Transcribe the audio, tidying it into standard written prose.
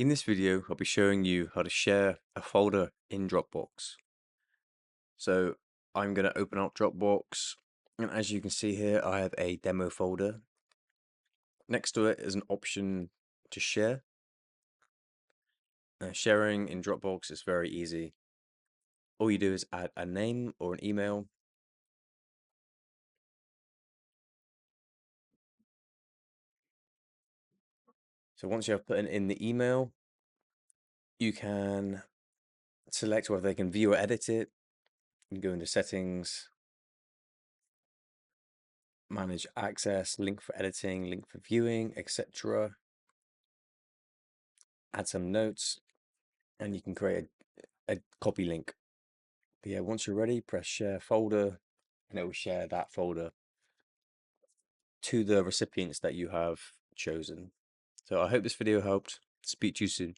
In this video, I'll be showing you how to share a folder in Dropbox. So I'm going to open up Dropbox, and as you can see here, I have a demo folder. Next to it is an option to share. Sharing in Dropbox is very easy. All you do is add a name or an email. So once you have put in the email, you can select whether they can view or edit it. You can go into settings, manage access, link for editing, link for viewing, etc. Add some notes, and you can create a copy link. But yeah, once you're ready, press share folder, and it will share that folder to the recipients that you have chosen. So I hope this video helped. Speak to you soon.